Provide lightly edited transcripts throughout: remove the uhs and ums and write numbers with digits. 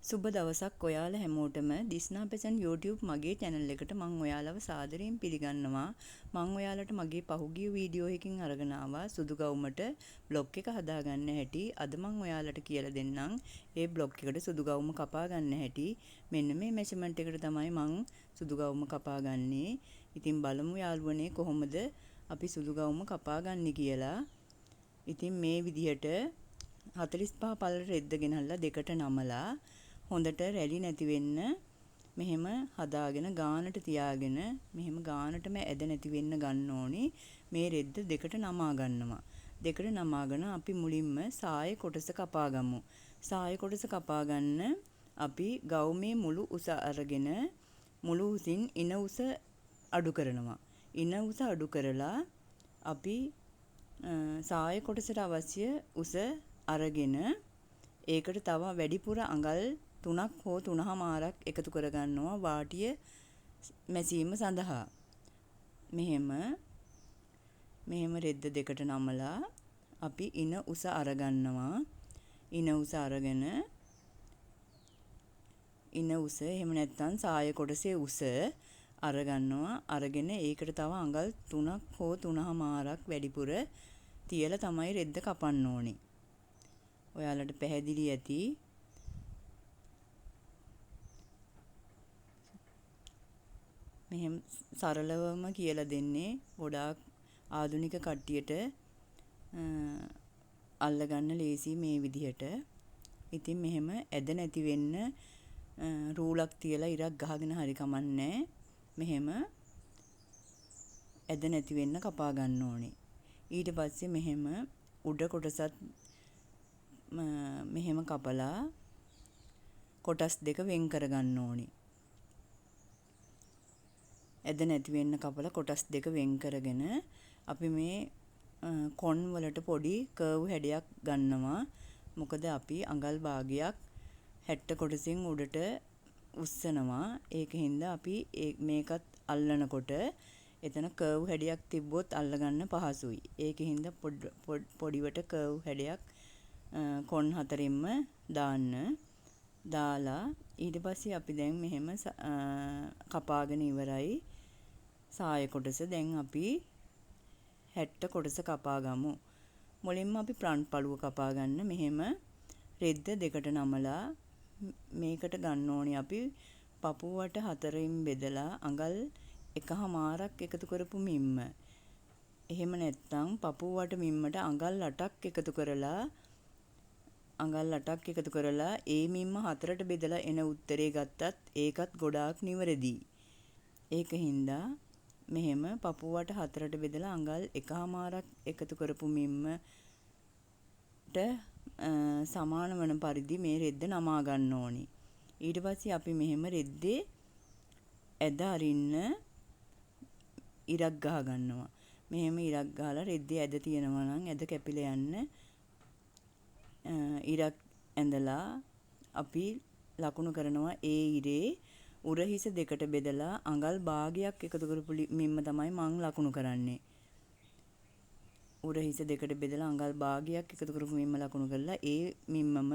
සුබ දවසක් ඔයාලා හැමෝටම දිස්නා පැසන් YouTube මගේ channel එකට මම ඔයාලව සාදරයෙන් පිළිගන්නවා. මම ඔයාලට මගේ පහුගිය වීඩියෝ එකකින් අරගෙන ආවා සුදු ගවුමට බ්ලොක් එක හදාගන්න හැටි. අද මම ඔයාලට කියලා දෙන්නම් ඒ බ්ලොක් එකට සුදු ගවුම කපා ගන්න හැටි. මෙන්න මේ මෙෂර්මන්ට් එකට තමයි මම සුදු ගවුම කපා ගන්නේ. ඉතින් බලමු යාළුවනේ කොහොමද අපි සුදු ගවුම කපා ගන්නේ කියලා. ඉතින් මේ විදිහට 45 පළ රෙද්ද ගෙනල්ලා දෙකට නමලා හොඳට රැලි නැති වෙන්න මෙහෙම හදාගෙන ගානට තියාගෙන මෙහෙම ගානටම ඇද නැති වෙන්න ගන්න ඕනේ. මේ රෙද්ද දෙකට නමා ගන්නවා. දෙකට නමාගෙන අපි මුලින්ම සාය කොටස කපා ගමු. සාය කොටස කපා ගන්න අපි ගවුමේ මුළු උස අරගෙන මුළු උසින් ඉන උස අඩු කරනවා. ඉන උස අඩු කරලා අපි සාය කොටසට අවශ්‍ය උස අරගෙන ඒකට තව වැඩිපුර අඟල් 3ක් හෝ 3මාරක් එකතු කරගන්නවා වාටිය මැසීම සඳහා. මෙහෙම රෙද්ද දෙකට නමලා අපි ඉන උස අරගන්නවා. ඉන උස අරගෙන ඉන උස එහෙම නැත්නම් සාය කොටසේ උස අරගන්නවා. අරගෙන ඒකට තව අඟල් 3ක් හෝ 3මාරක් වැඩිපුර තියලා තමයි රෙද්ද කපන්න ඕනේ. ඔයාලට පැහැදිලි ඇති. මෙහෙම සරලවම කියලා දෙන්නේ ගොඩාක් ආධුනික කට්ටියට අල්ලගන්න ලේසි මේ විදිහට. ඉතින් මෙහෙම ඇද නැති වෙන්න රූලක් තියලා ඉරක් ගහගෙන හරි කමන්නේ. මෙහෙම ඇද නැති වෙන්න කපා ගන්න ඕනේ. ඊට පස්සේ මෙහෙම උඩ කොටසත් මෙහෙම කපලා කොටස් දෙක වෙන් කර ගන්න ඕනේ. ඇද නැති වෙන්න කපලා කොටස් දෙක වෙන් කරගෙන අපි මේ කොන් වලට පොඩි කර්ව් හැඩයක් ගන්නවා. මොකද අපි අඟල් භාගයක් 60 කොටසින් උඩට උස්සනවා. ඒකින්ද අපි මේකත් අල්ලනකොට එතන කර්ව් හැඩයක් තිබ්බොත් අල්ලගන්න පහසුයි. ඒකින්ද පොඩිවට කර්ව් හැඩයක් කොන් හතරින්ම දාලා ඊට පස්සේ අපි දැන් මෙහෙම කපාගෙන ඉවරයි. සාය කොටස දැන් අපි 60 කොටස කපා ගමු. මුලින්ම අපි ෆ්‍රන්ට් පළුව කපා ගන්න. මෙහෙම රෙද්ද දෙකට නමලා මේකට ගන්න ඕනේ අපි පපුවට 4න් බෙදලා අඟල් 1මාරක් එකතු කරපු මිම්ම. එහෙම නැත්නම් පපුවට මිම්මට අඟල් 8ක් එකතු කරලා ඒ මිම්ම 4ට බෙදලා එන උත්තරේ ගත්තත් ඒකත් ගොඩාක් නිවැරදි. ඒකින්ද මෙහෙම පපුවට 4ට බෙදලා අඟල් 1මාරක් එකතු කරපු මිම්මට සමාන වන පරිදි මේ රෙද්ද නමා ගන්න ඕනේ. ඊට පස්සේ අපි මෙහෙම රෙද්දේ ඇද අරින්න ඉරක් ගහ ගන්නවා. මෙහෙම ඉරක් ගහලා රෙද්දේ ඇද තියෙනවා නම් ඇද කැපිලා යන්න ඉරක් ඇඳලා අපි ලකුණු කරනවා ඒ ඉරේ උරහිස දෙකට බෙදලා අඟල් භාගයක් එකතු කරපු මිම්ම තමයි මම ලකුණු කරන්නේ. උරහිස දෙකට බෙදලා අඟල් භාගයක් එකතු කරපු මිම්ම ලකුණු කරලා ඒ මිම්මම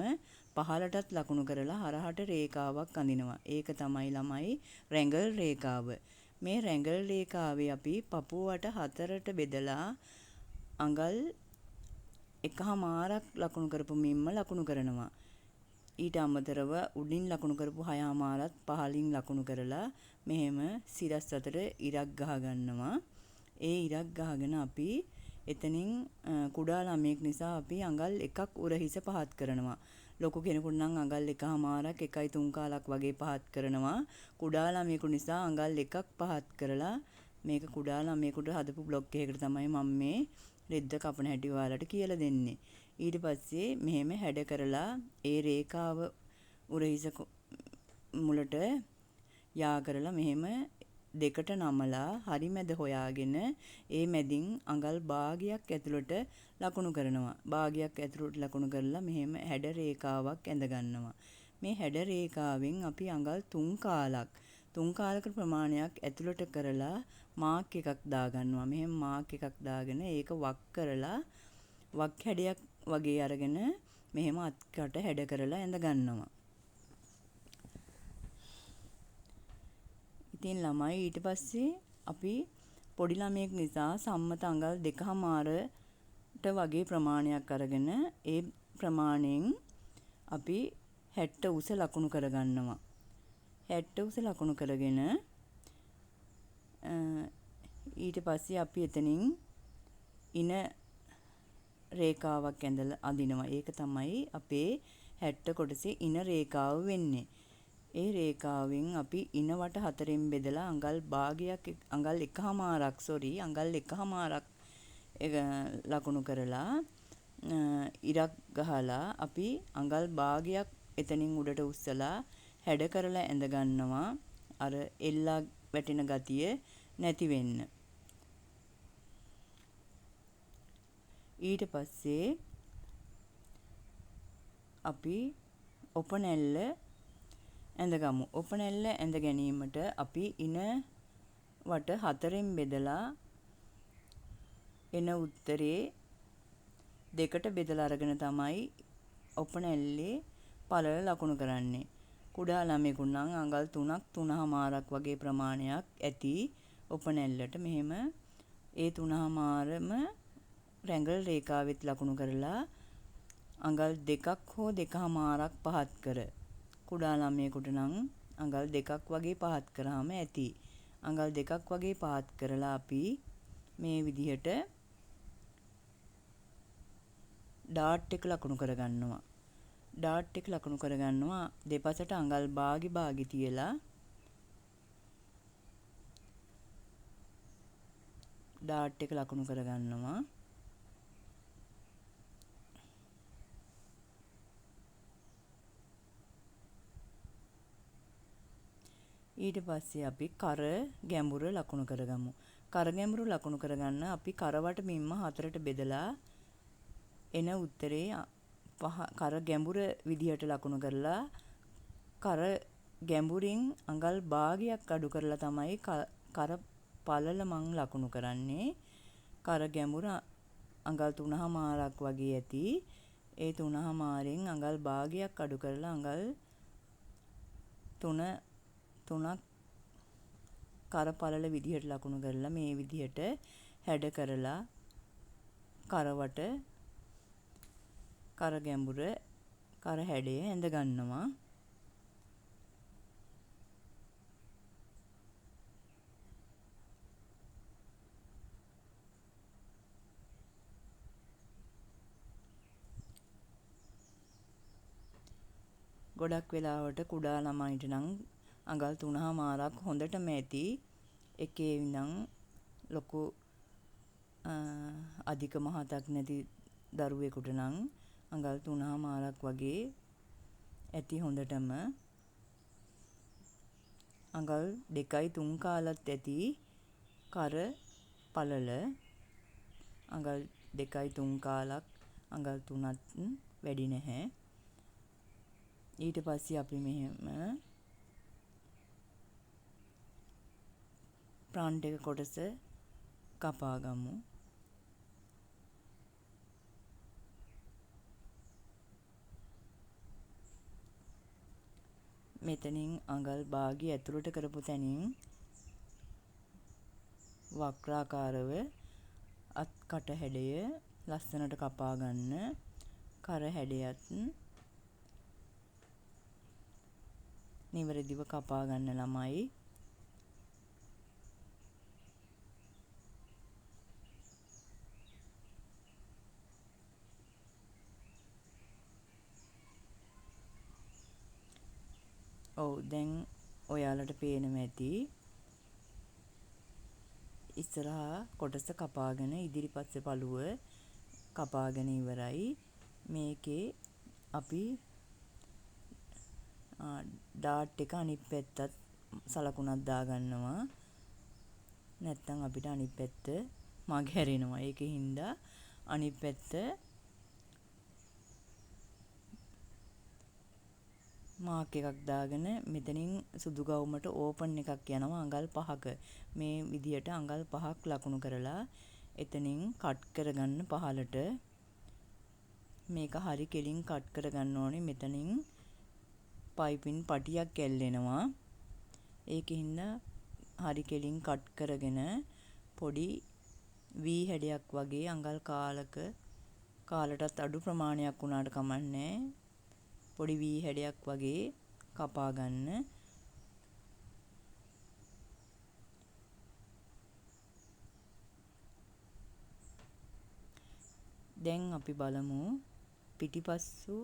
පහළටත් ලකුණු කරලා හරහට රේඛාවක් අඳිනවා. ඒක තමයි ළමයි රැඟල් රේඛාව. මේ රැඟල් රේඛාවේ අපි පපුවට 4ට බෙදලා අඟල් 1මාරක් ලකුණු කරපු මිම්ම ලකුණු කරනවා. ඊට අමතරව උඩින් ලකුණු කරපු 6මාරත් පහලින් ලකුණු කරලා මෙහෙම සිරස් අතර ඉරක් ගහ ගන්නවා. ඒ ඉරක් ගහගෙන අපි එතනින් කුඩා ළමයෙක් නිසා අපි අඟල් 1ක් උරහිස පහත් කරනවා. ලොකු කෙනෙකුට නම් අඟල් 1මාරක් 1.3 කාලක් වගේ පහත් කරනවා. කුඩා ළමයෙකු නිසා අඟල් 1ක් පහත් කරලා මේක කුඩා ළමයෙකුට හදපු බ්ලොක් එකකට තමයි මම මේ රෙද්ද කපන හැටි ඔයාලට කියලා දෙන්නේ. ඊට පස්සේ මෙහෙම හැඩ කරලා ඒ රේඛාව උරහිස මුලට යා කරලා මෙහෙම දෙකට නමලා හරි මැද හොයාගෙන ඒ මැදින් අඟල් භාගයක් ඇතුළට ලකුණු කරනවා. භාගයක් ඇතුළට ලකුණු කරලා මෙහෙම හැඩ රේඛාවක් ඇඳ ගන්නවා. මේ හැඩ රේඛාවෙන් අපි අඟල් 3 කාලක ප්‍රමාණයක් ඇතුළට කරලා මාක් එකක් දාගන්නවා. මෙහෙම මාක් එකක් දාගෙන ඒක වක් කරලා වක් හැඩයක් වගේ අරගෙන මෙහෙම අත්කට හැඩ කරලා ඇඳ ගන්නවා. ඉතින් ළමයි ඊට පස්සේ අපි පොඩි ළමයෙක් නිසා සම්මත අඟල් 2.5ට වගේ ප්‍රමාණයක් අරගෙන ඒ ප්‍රමාණයෙන් අපි 60 උස ලකුණු කරගන්නවා. 60 උස ලකුණු කරගෙන ඊට පස්සේ අපි එතනින් ඉන රේඛාවක් අඳිනවා. ඒක තමයි අපේ 60 කොටසේ ඉන රේඛාව වෙන්නේ. ඒ රේඛාවෙන් අපි ඉන වට 4න් බෙදලා අඟල් භාගයක් අඟල් 1.5ක් ලකුණු කරලා ඉරක් ගහලා අපි අඟල් භාගයක් එතනින් උඩට උස්සලා හැඩ කරලා ඇඳ ගන්නවා. අර එල්ලා වැටෙන ගතිය නැති වෙන්න. ඊට පස්සේ අපි ඔපනැල්ල ඇඳගමු. ඔපනැල්ල ඇඳ ගැනීමට අපි ඉන වට 4න් බෙදලා එන උත්තරේ දෙකට බෙදලා අරගෙන තමයි ඔපනැල්ලේ පළල ලකුණු කරන්නේ. කුඩා ළමයෙකුට නම් අඟල් 3ක් 3.5ක් වගේ ප්‍රමාණයක් ඇති ඔපනැල්ලට මෙහෙම ඒ 3.5ම රැඟල් රේඛාවෙත් ලකුණු කරලා අඟල් 2ක් හෝ 2.5ක් පහත් කර. කුඩා ළමයෙකුට නම් අඟල් 2ක් වගේ පහත් කරාම ඇති. අඟල් 2ක් වගේ පහත් කරලා අපි මේ විදිහට ඩාට් එක ලකුණු කරගන්නවා. ඩාට් එක ලකුණු කරගන්නවා දෙපසට අඟල් භාගි තියලා ඩාට් එක ලකුණු කරගන්නවා. ඊට පස්සේ අපි කර ගැඹුර ලකුණු කරගමු. කර ගැඹුර ලකුණු කරගන්න අපි කරවට මින්ම 4ට බෙදලා එන උත්තරේ කර ගැඹුර විදිහට ලකුණු කරලා කර ගැඹුරින් අඟල් භාගයක් අඩු කරලා තමයි කර පළල මං ලකුණු කරන්නේ. කර ගැඹුර අඟල් 3.5ක් වගේ ඇති. ඒ 3.5න් අඟල් භාගයක් අඩු කරලා අඟල් 3ක් කර පළල විදිහට ලකුණු කරලා මේ විදිහට හැඩ කරලා කරවට කර ගැඹුර කර හැඩය ඇඳ ගන්නවා. ගොඩක් වෙලාවට කුඩා ළමයින්ට නම් අඟල් 3.5ක් හොඳටම ඇති. එකේ ඉඳන් ලොකු අධික මහතක් නැති දරුවෙකුට නම් අඟල් 3.5ක් වගේ ඇති හොඳටම. අඟල් 2යි 3 කාලත් ඇති කර පළල. අඟල් 2යි 3 කාලක් අඟල් 3ත් වැඩි නැහැ. ඊට පස්සේ අපි මෙහෙම ප්‍රාන්ට් එක කොටස කපා ගමු. මෙතනින් අඟල් භාගය ඇතුළට කරපු තැනින් වක්‍රාකාරව අත් කට හැඩය ලස්සනට කපා ගන්න. කර හැඩයත් නිවැරදිව කපා ගන්න ළමයි. ඔව් දැන් ඔයාලට පේනවා ඇති ඉස්සරහා කොටස කපාගෙන ඉදිරිපස්සේ පළුව කපාගෙන ඉවරයි. මේකේ අපි ඩාට් එක අනිත් පැත්තත් සලකුණක් දාගන්නවා. නැත්තම් අපිට අනිත් පැත්ත මගහැරෙනවා. ඒකින්ද අනිත් පැත්ත මාක් එකක් දාගෙන මෙතනින් සුදු ගවුමට ඕපන් එකක් යනවා අඟල් 5ක. මේ විදියට අඟල් 5ක් ලකුණු කරලා එතනින් කට් කරගන්න පහලට. මේක හරි කෙලින් කට් කරගන්න ඕනේ. මෙතනින් පයිපින් පටියක් ඇල්ලෙනවා. ඒකින්ද හරි කෙලින් කට් කරගෙන පොඩි V හැඩයක් වගේ අඟල් කාලටත් අඩු ප්‍රමාණයක් වුණාට කමන්නේ පොඩි V හැඩයක් වගේ කපා ගන්න. දැන් අපි බලමු පිටිපස්සු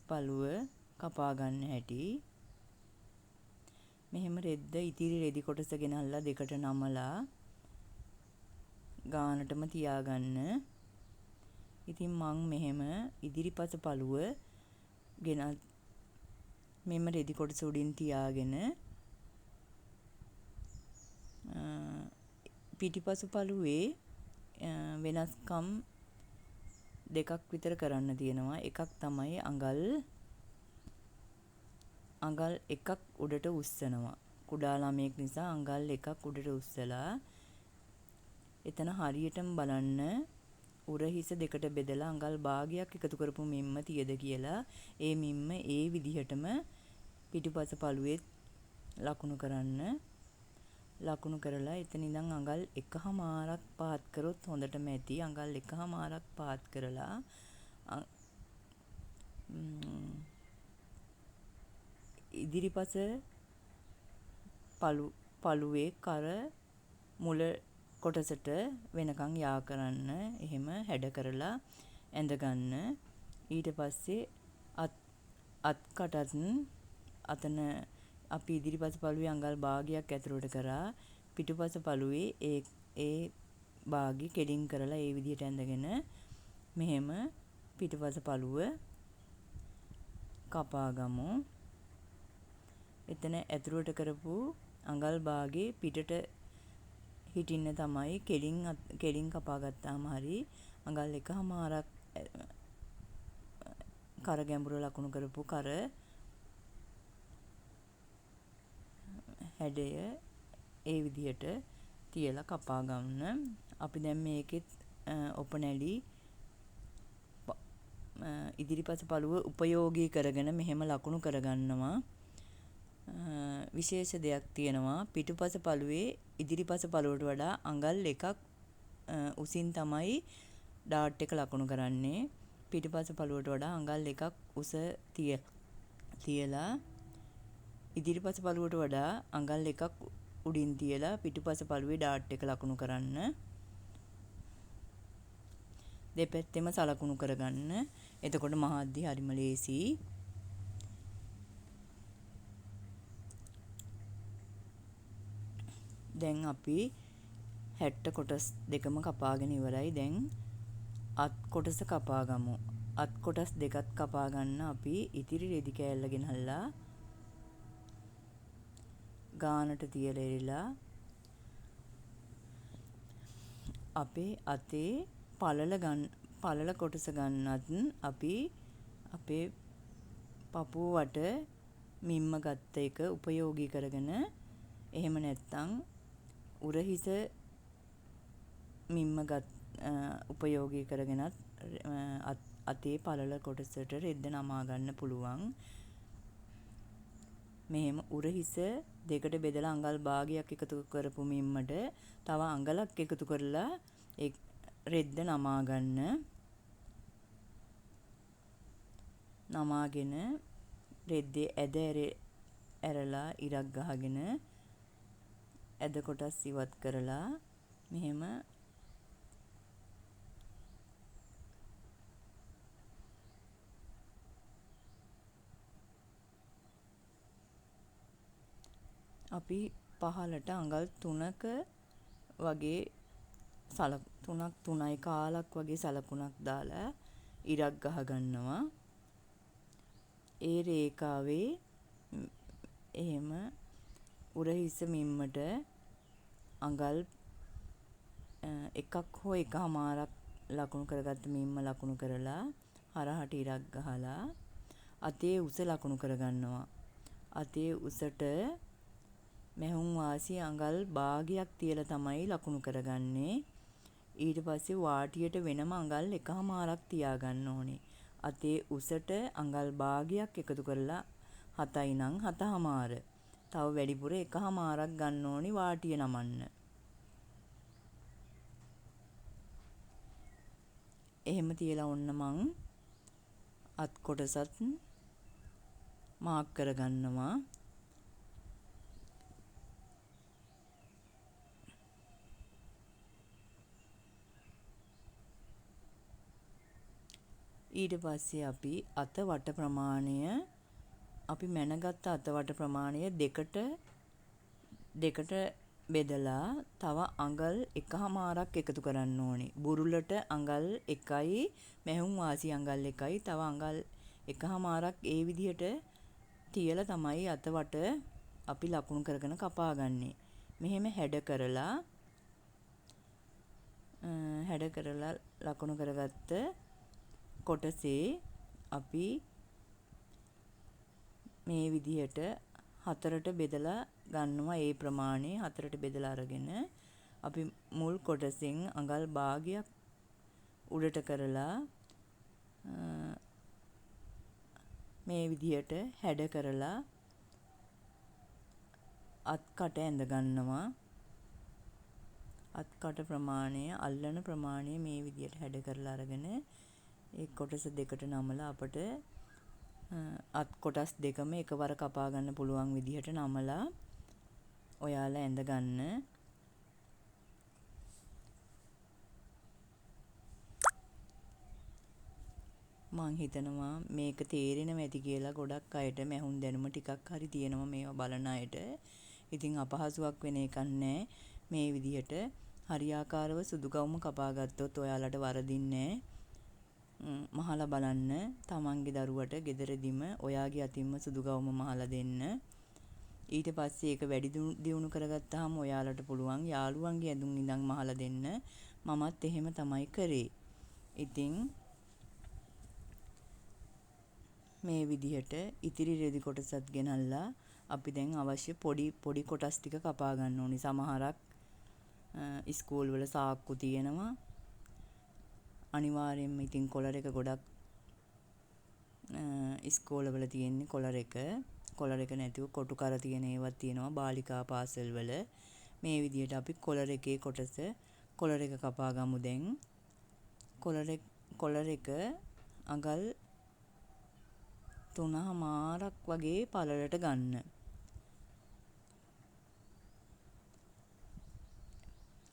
පළුව කපා ගන්න හැටි. මෙහෙම රෙද්ද ඉතිරි රෙදි කොටස ගෙනල්ලා දෙකට නමලා ගානටම තියාගන්න. ඉතින් මං මෙහෙම ඉදිරිපස පළුව මෙම රෙදි කොටස උඩින් තියාගෙන පිටිපසු පළුවේ වෙනස්කම් දෙකක් විතර කරන්න තියෙනවා. එකක් තමයි අඟල් එකක් උඩට උස්සනවා. කුඩා ළමයෙක් නිසා අඟල් එකක් උඩට උස්සලා එතන හරියටම බලන්න උරහිස දෙකට බෙදලා අඟල් භාගයක් එකතු කරපු මිම්ම තියද කියලා ඒ මිම්ම ඒ විදිහටම පිටිපස පළුවේ ලකුණු කරන්න. ලකුණු කරලා එතන ඉඳන් අඟල් 1/2ක් පාත් කරොත් හොඳටම ඇති. අඟල් 1/2ක් පාත් කරලා ඉදිරිපස පළුවේ කර මුල කොටසට වෙනකන් යා කරන්න. එහෙම හැඩ කරලා ඇඳ ගන්න. ඊට පස්සේ අත් කටත් අතන අපි ඉදිරිපස පළුවේ අඟල් භාගයක් ඇතුළට කරා පිටුපස පළුවේ ඒ භාගي කෙලින් කරලා ඒ විදිහට ඇඳගෙන මෙහෙම පිටුපස පළුව කපා ගමු. එතන ඇතුළට කරපු අඟල් භාගේ පිටට හිටින්න තමයි කෙලින් කපා ගත්තාම හරි අඟල් 1/2ක් කර ගැඹුර ලකුණු කරපු කර හැඩය ඒ විදිහට තියලා කපා ගන්න. අපි දැන් මේකෙත් ඔපනැලි ඉදිරිපස පළුව උපයෝගී කරගෙන මෙහෙම ලකුණු කරගන්නවා. විශේෂ දෙයක් තියෙනවා. පිටුපස පළුවේ ඉදිරිපස පළුවට වඩා අඟල් එකක් උසින් තමයි ඩාට් එක ලකුණු කරන්නේ. පිටුපස පළුවට වඩා අඟල් එකක් උස තියලා ඉදිරිපස පළුවට වඩා අඟල් එකක් උඩින් තියලා පිටුපස පළුවේ ඩාට් එක ලකුණු කරන්න. දෙපැත්තෙම සලකුණු කරගන්න. එතකොට මහද්දි හරිම ලේසි. දැන් අපි 60 කොටස් දෙකම කපාගෙන ඉවරයි. දැන් අත් කොටස කපා ගමු. අත් කොටස් දෙකත් කපා ගන්න අපි ඉතිරි රෙදි කෑල්ල ගෙනල්ලා ගානට තියලා එරිලා අපේ අතේ පළල කොටස ගන්නත් අපි අපේ පපුව වට මිම්ම ගත්ත එක උපයෝගී කරගෙන එහෙම නැත්නම් උරහිස මිම්ම උපයෝගී කරගෙනත් අතේ පළල කොටසට රෙද්ද නමා ගන්න පුළුවන්. මෙහෙම උරහිස දෙකට බෙදලා අඟල් භාගයක් එකතු කරපු මිම්මට තව අඟලක් එකතු කරලා රෙද්ද නමා ගන්න. නමාගෙන රෙද්දේ ඇද ඇරලා ඉරක් ගහගෙන ඇද කොටස් ඉවත් කරලා මෙහෙම අපි පහලට අඟල් 3ක වගේ 3.5 කාලක් වගේ සලකුණක් දාලා ඉරක් ගහ ගන්නවා. ඒ රේඛාවේ එහෙම උරහිස මිම්මට අඟල් එකක් හෝ එකමාරක් ලකුණු කරගත්ත මිම්ම ලකුණු කරලා හරහට ඉරක් ගහලා අතේ උස ලකුණු කරගන්නවා. අතේ උසට මෙහුම් වාසි අඟල් භාගයක් තියලා තමයි ලකුණු කරගන්නේ. ඊට පස්සේ වාටියට වෙනම අඟල් 1/2ක් තියාගන්න ඕනේ. අතේ උසට අඟල් භාගයක් එකතු කරලා 7යි නම් 7/2. තව වැඩිපුර එකහමාරක් ගන්න ඕනි වාටිය නමන්න. එහෙම තියලා ඔන්න මං අත් කොටසත් මාක් කරගන්නවා. ඊට පස්සේ අපි අත වට ප්‍රමාණය අපි මැනගත්ත අත වට ප්‍රමාණය දෙකට බෙදලා තව අඟල් එකහමාරක් එකතු කරන්න ඕනේ. බුරුලට අඟල් 1යි, මැහුම් වාසි අඟල් 1යි, තව අඟල් එකහමාරක් ඒ විදිහට තියලා තමයි අත වට අපි ලකුණු කරගෙන කපාගන්නේ. මෙහෙම හැඩ කරලා ලකුණු කරගත්ත කොටසේ අපි මේ විදිහට හතරට බෙදලා ගන්නවා. ඒ ප්‍රමාණය හතරට බෙදලා අරගෙන අපි මුල් කොටසෙන් අඟල් භාගයක් උඩට කරලා මේ විදිහට හැඩ කරලා අත්කට ඇඳ ගන්නවා. අත්කට ප්‍රමාණය අල්ලන ප්‍රමාණය මේ විදිහට හැඩ කරලා අරගෙන ඒ කොටස දෙකට නමලා අපට අත් කොටස් දෙකම එකවර කපා ගන්න පුළුවන් විදිහට නමලා ඔයාලා ඇඳ ගන්න. මං හිතනවා මේක තේරෙනව ඇති කියලා. ගොඩක් අයට මැහුම් දැනුම ටිකක් හරි තියෙනවා මේවා බලන අයට. ඉතින් අපහසුයක් වෙන එකක් නැහැ. මේ විදිහට හරියාකාරව සුදු ගවුම කපා ගත්තොත් ඔයාලට වරදින්නේ නැහැ. මහලා බලන්න තමන්ගේ දරුවට ගෙදරදීම ඔයාගේ අතින්ම සුදු ගවුම මහලා දෙන්න. ඊට පස්සේ ඒක වැඩි දියුණු කරගත්තාම ඔයාලට පුළුවන් යාළුවන්ගේ ඇඳුම් ඉඳන් මහලා දෙන්න. මමත් එහෙම තමයි කරේ. ඉතින් මේ විදිහට ඉතිරි රෙදි කොටසත් ගෙනල්ලා අපි දැන් අවශ්‍ය පොඩි කොටස් ටික කපා ගන්න ඕනි. සමහරක් ස්කූල් වල සාක්කු තියෙනවා. අනිවාර්යයෙන්ම ඉතින් කොලර් එක ගොඩක් ඉස්කෝලවල තියෙන්නේ කොලර් එක. කොලර් එක නැතුව කොටු කර තියෙන ඒවත් තියෙනවා බාලිකා පාසල් වල. මේ විදිහට අපි කොලර් එකේ කොටස කොලර් එක කපා ගමු දැන්. කොලර් එක අඟල් 3මාරක් වගේ පළලට ගන්න.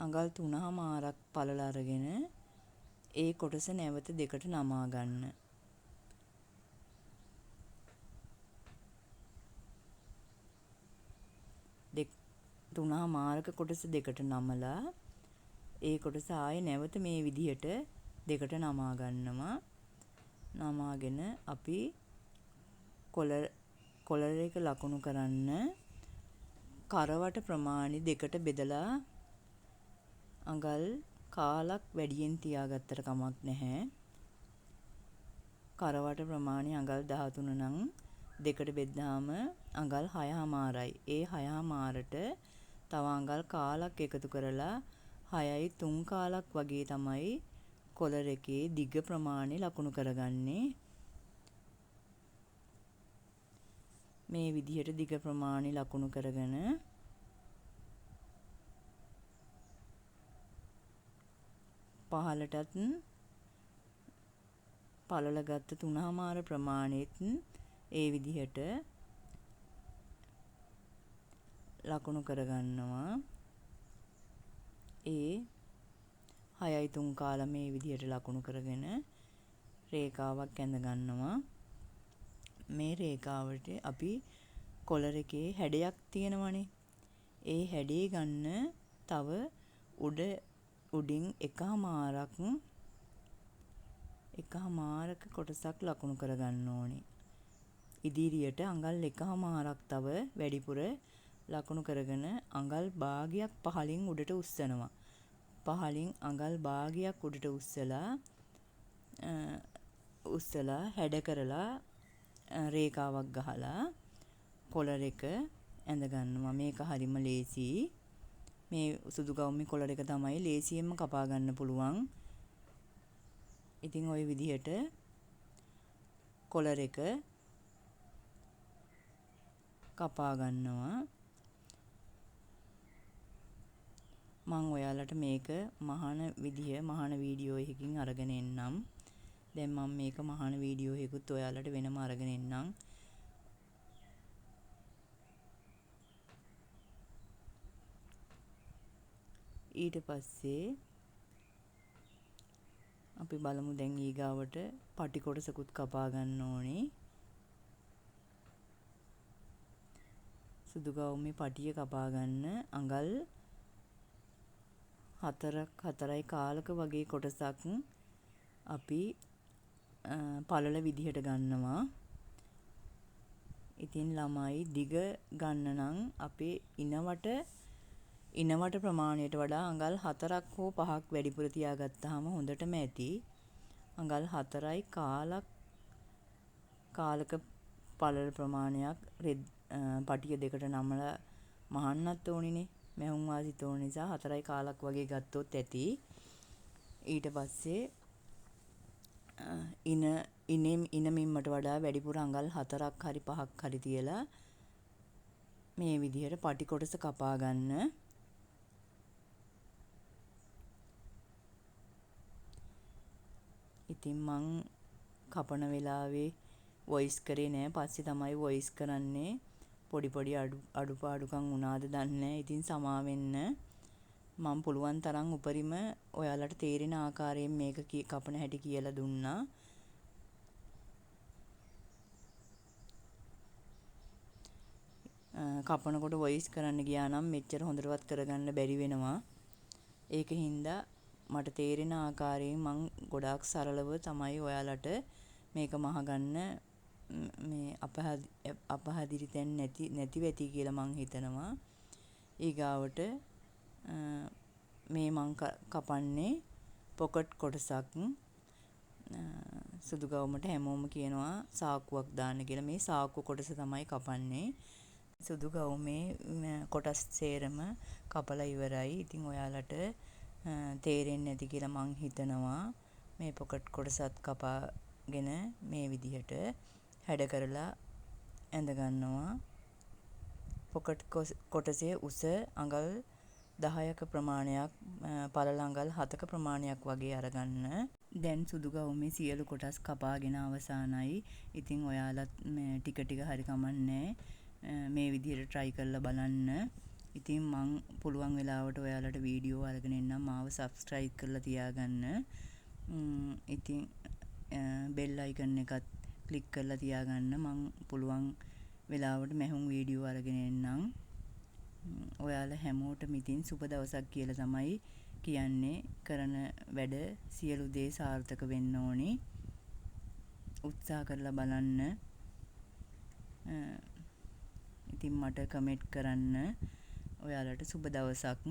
අඟල් 3මාරක් පළල අරගෙන ඒ කොටස නැවත දෙකට නමා ගන්න. තුනමාරක කොටස දෙකට නමලා ඒ කොටස ආයේ නැවත මේ විදිහට දෙකට නමා ගන්නවා. නමාගෙන අපි කොලර් එක ලකුණු කරන්න කරවට ප්‍රමාණි දෙකට බෙදලා අඟල් කාලක් වැඩියෙන් තියාගත්තට කමක් නැහැ. කරවට ප්‍රමාණි අඟල් 13 නම් දෙකට බෙද්දාම අඟල් 6මාරයි. ඒ 6මාරට තව අඟල් කාලක් එකතු කරලා 6යි 3 කාලක් වගේ තමයි කොලර් එකේ දිග ප්‍රමාණය ලකුණු කරගන්නේ. මේ විදිහට දිග ප්‍රමාණය ලකුණු කරගෙන පහළටත් පළල ගත්ත 3මාර ප්‍රමාණෙත් ඒ විදිහට ලකුණු කරගන්නවා. ඒ 6යි 3 කාල මේ විදිහට ලකුණු කරගෙන රේඛාවක් ඇඳ ගන්නවා. මේ රේඛාවට අපි කොලර් එකේ හැඩයක් තියෙනවනේ. ඒ හැඩේ ගන්න තව උඩින් එකහමාරක කොටසක් ලකුණු කරගන්න ඕනේ. ඉදිරියට අඟල් එකහමාරක් තව වැඩිපුර ලකුණු කරගෙන අඟල් භාගයක් පහලින් උඩට උස්සනවා. පහලින් අඟල් භාගයක් උඩට උස්සලා හැඩ කරලා රේඛාවක් ගහලා කොලර් එක ඇඳ ගන්නවා. මේක හරිම ලේසි. මේ සුදු ගවුමේ කොලර් එක තමයි ලේසියෙන්ම කපා ගන්න පුළුවන්. ඉතින් ওই විදිහට කොලර් එක කපා ගන්නවා. මම ඔයාලට මේක මහාන වීඩියෝ එකකින් අරගෙන එන්නම්. දැන් මම මේක මහාන වීඩියෝ එකකුත් ඔයාලට වෙනම අරගෙන එන්නම්. ඊට පස්සේ අපි බලමු දැන් ඊගාවට පටි කොටසකුත් කපා ගන්න ඕනේ. සුදු ගවුමේ පටිය කපා ගන්න අඟල් 4යි කාලක වගේ කොටසක් අපි පළල විදිහට ගන්නවා. ඉතින් ළමයි දිග ගන්න නම් අපේ ඉනවට ප්‍රමාණයට වඩා අඟල් 4ක් හෝ 5ක් වැඩිපුර තියාගත්තාම හොඳටම ඇති. අඟල් 4යි කාලක පළල ප්‍රමාණයක් පටිය දෙකට නමලා මහන්නත් ඕනිනේ. මැහුම් වාසිත ඕන නිසා 4යි කාලක් වගේ ගත්තොත් ඇති. ඊට පස්සේ ඉනමින්මට වඩා වැඩිපුර අඟල් 4ක් හරි 5ක් හරි තියලා මේ විදිහට පටි කොටස කපා ගන්න. ඉතින් මං කපන වෙලාවේ වොයිස් කරේ නෑ. පස්සේ තමයි වොයිස් කරන්නේ. පොඩි අඩුපාඩුකම් වුණාද දන්නේ නෑ. ඉතින් සමා වෙන්න. මම පුළුවන් තරම් උපරිම ඔයාලට තේරෙන ආකාරයෙන් මේක කපන හැටි කියලා දුන්නා. කපනකොට වොයිස් කරන්න ගියා නම් මෙච්චර හොඳටවත් කරගන්න බැරි වෙනවා. ඒකින්ද මට තේරෙන ආකාරයෙන් මං ගොඩාක් සරලව තමයි ඔයාලට මේක මහගන්න මේ අපහදිරි තැන් නැතිව ඇති කියලා මං හිතනවා. ඊගාවට මේ මං කපන්නේ පොකට් කොටසක්. සුදු ගවුමට හැමෝම කියනවා සාක්කුවක් දාන්න කියලා. මේ සාක්කු කොටස තමයි කපන්නේ. සුදු ගවුමේ කොටස් සේරම කපලා ඉවරයි. ඉතින් ඔයාලට තේරෙන්නේ නැති කියලා මං හිතනවා. මේ පොකට් කොටසත් කපාගෙන මේ විදිහට හැඩ කරලා ඇඳ ගන්නවා. පොකට් කොටසේ උස අඟල් 10ක ප්‍රමාණයක්, පළල අඟල් 7ක ප්‍රමාණයක් වගේ අරගන්න. දැන් සුදු ගවුමේ සියලු කොටස් කපාගෙන අවසానයි. ඉතින් ඔයාලත් ටික ටික හරි කමන්නේ මේ විදිහට try කරලා බලන්න. ඉතින් මං පුළුවන් වෙලාවට ඔයාලට වීඩියෝ අරගෙන එන්නම්. මාව subscribe කරලා තියාගන්න. ඉතින් bell icon එකත් click කරලා තියාගන්න. මං පුළුවන් වෙලාවට මැහුම් වීඩියෝ අරගෙන එන්නම්. ඔයාලා හැමෝටම ඉතින් සුබ දවසක් කියලා තමයි කියන්නේ. කරන වැඩ සියලු දේ සාර්ථක වෙන්න ඕනේ. උත්සාහ කරලා බලන්න. ඉතින් මට කමෙන්ට් කරන්න. ඔයාලට සුබ දවසක්.